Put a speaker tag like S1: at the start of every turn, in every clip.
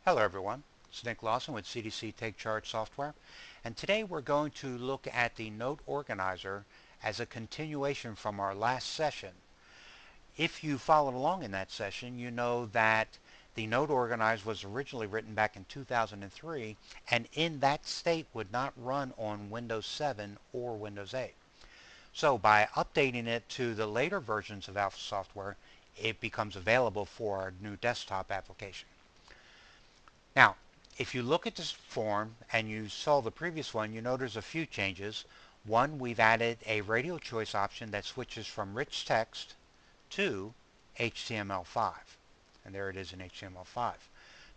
S1: Hello everyone, it's Nick Lawson with cdc-TakeCharge software, and today we're going to look at the NoteOrganizer as a continuation from our last session. If you followed along in that session, you know that the NoteOrganizer was originally written back in 2003 and in that state would not run on Windows 7 or Windows 8. So by updating it to the later versions of Alpha software, it becomes available for our new desktop application. Now, if you look at this form and you saw the previous one, you know there's a few changes. One, we've added a radio choice option that switches from rich text to HTML5. And there it is in HTML5,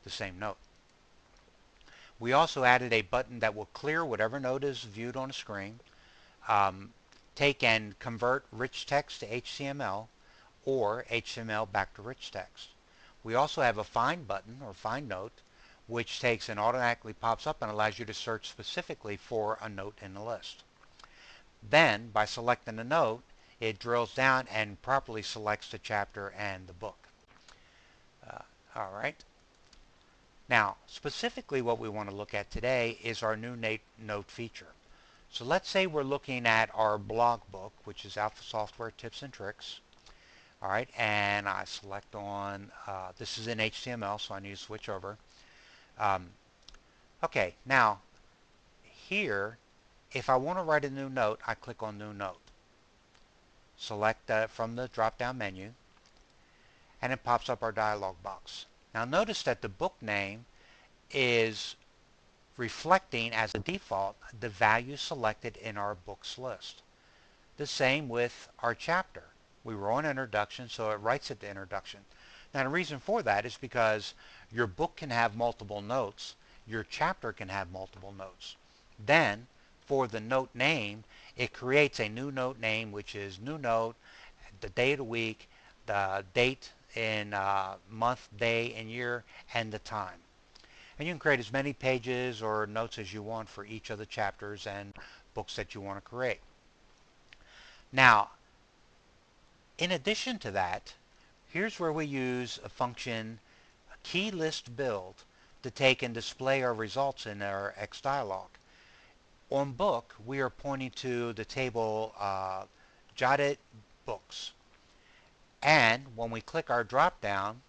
S1: the same note. We also added a button that will clear whatever note is viewed on a screen, take and convert rich text to HTML, or HTML back to rich text. We also have a find button or find note, which takes and automatically pops up and allows you to search specifically for a note in the list. Then, by selecting a note, it drills down and properly selects the chapter and the book. All right. Now, specifically what we want to look at today is our new note feature. So let's say we're looking at our blog book, which is Alpha Software Tips and Tricks. All right, and I select on, this is in HTML, so I need to switch over. Okay, now here, if I want to write a new note, I click on New Note. Select from the drop-down menu, and it pops up our dialog box. Now notice that the book name is reflecting as a default the value selected in our books list. The same with our chapter. We were on introduction, so it writes it to introduction. Now the reason for that is because your book can have multiple notes, your chapter can have multiple notes. Then for the note name, it creates a new note name, which is new note, the day of the week, the date in month, day, and year, and the time. And you can create as many pages or notes as you want for each of the chapters and books that you want to create. Now, in addition to that, here's where we use a function, KeyList Build, to take and display our results in our xdialog. On book, we are pointing to the table jotted books. And when we click our drop down,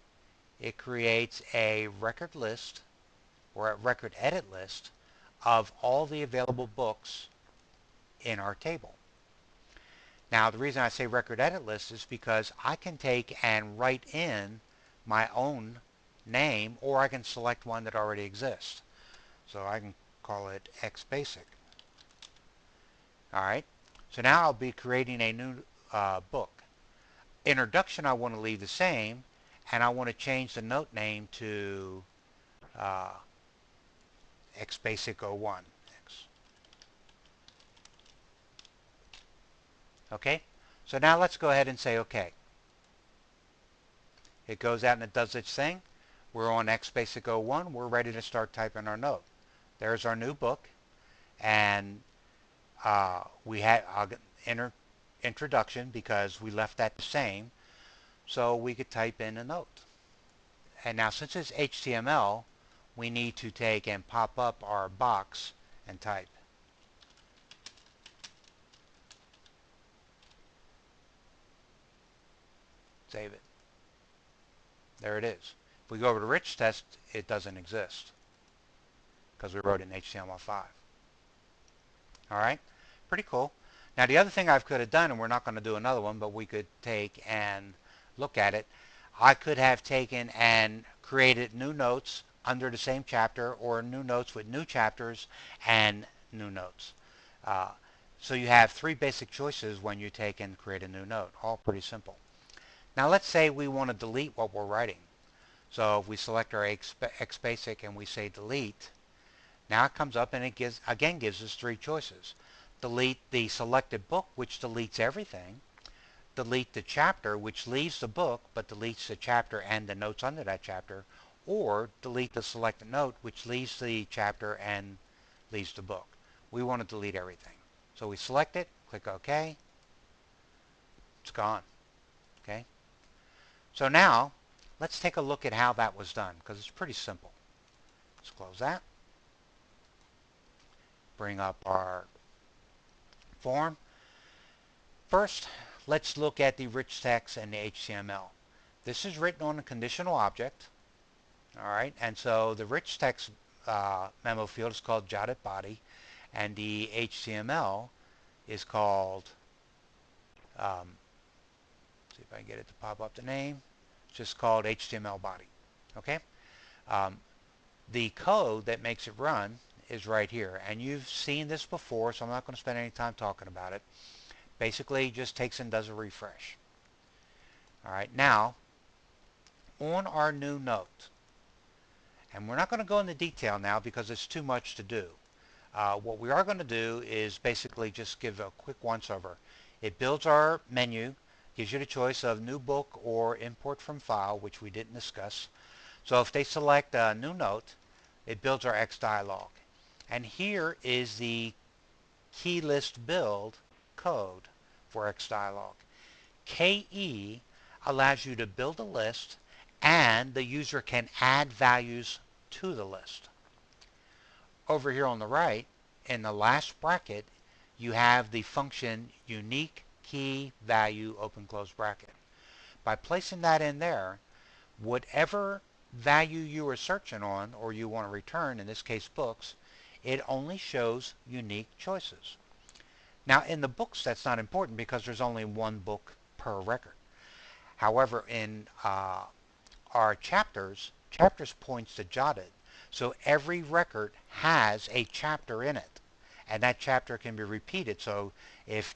S1: it creates a record list or a record edit list of all the available books in our table. Now the reason I say record edit list is because I can take and write in my own name, or I can select one that already exists. So I can call it XBasic. Alright, so now I'll be creating a new book. Introduction I want to leave the same, and I want to change the note name to XBasic 01. Okay, so now let's go ahead and say OK. It goes out and it does its thing. We're on XBasic 01. We're ready to start typing our note. There's our new book, and we had introduction because we left that the same, so we could type in a note. And now since it's HTML, we need to take and pop up our box and type. Save it. There it is. If we go over to rich text, it doesn't exist because we wrote it in HTML5. All right, pretty cool. Now the other thing I could have done, and we're not going to do another one, but we could take and look at it. I could have taken and created new notes under the same chapter, or new notes with new chapters and new notes. So you have three basic choices when you take and create a new note, all pretty simple. Now let's say we want to delete what we're writing. So if we select our XBasic and we say delete, now it comes up and it gives us three choices. Delete the selected book, which deletes everything. Delete the chapter, which leaves the book but deletes the chapter and the notes under that chapter. Or delete the selected note, which leaves the chapter and leaves the book. We want to delete everything. So we select it, click OK. It's gone. So now let's take a look at how that was done, because it's pretty simple. Let's close that. Bring up our form. First, let's look at the rich text and the HTML. This is written on a conditional object. All right, and so the rich text memo field is called jotted body, and the HTML is called, see if I can get it to pop up the name, it's just called HTML body. Okay, um, the code that makes it run is right here, and you've seen this before, so I'm not going to spend any time talking about it. Basically, it just takes and does a refresh. All right, now on our new note, and we're not going to go into detail now because it's too much to do. What we are going to do is basically just give a quick once over. It builds our menu, gives you the choice of new book or import from file, which we didn't discuss. So if they select a new note, it builds our X dialog. And here is the KeyList Build code for X dialog. KE allows you to build a list and the user can add values to the list. Over here on the right, in the last bracket, you have the function unique key value open close bracket. By placing that in there, whatever value you are searching on or you want to return, in this case books, it only shows unique choices. Now in the books that's not important because there's only one book per record. However, in our chapters points to jotted. So every record has a chapter in it, and that chapter can be repeated. So if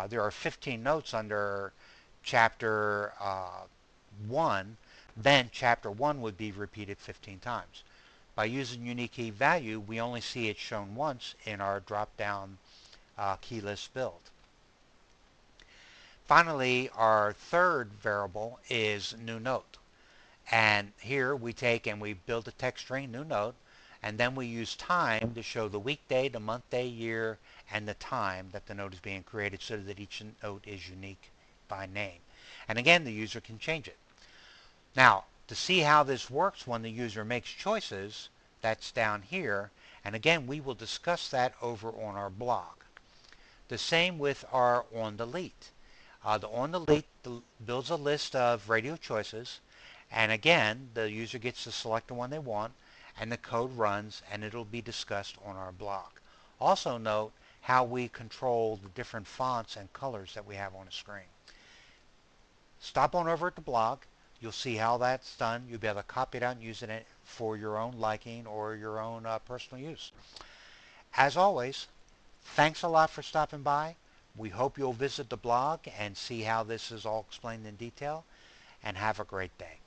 S1: there are 15 notes under chapter 1, then chapter 1 would be repeated 15 times. By using unique key value, we only see it shown once in our drop-down key list build. Finally, our third variable is new note. And here we take and we build a text string, new note, and then we use time to show the weekday, the month, day, year, and the time that the note is being created so that each note is unique by name. And again, the user can change it. Now, to see how this works when the user makes choices, that's down here. And again, we will discuss that over on our blog. The same with our on-delete. The on-delete builds a list of radio choices, and again, the user gets to select the one they want, and the code runs, and it'll be discussed on our blog. Also note how we control the different fonts and colors that we have on the screen. Stop on over at the blog. You'll see how that's done. You'll be able to copy it out and use it for your own liking or your own personal use. As always, thanks a lot for stopping by. We hope you'll visit the blog and see how this is all explained in detail, and have a great day.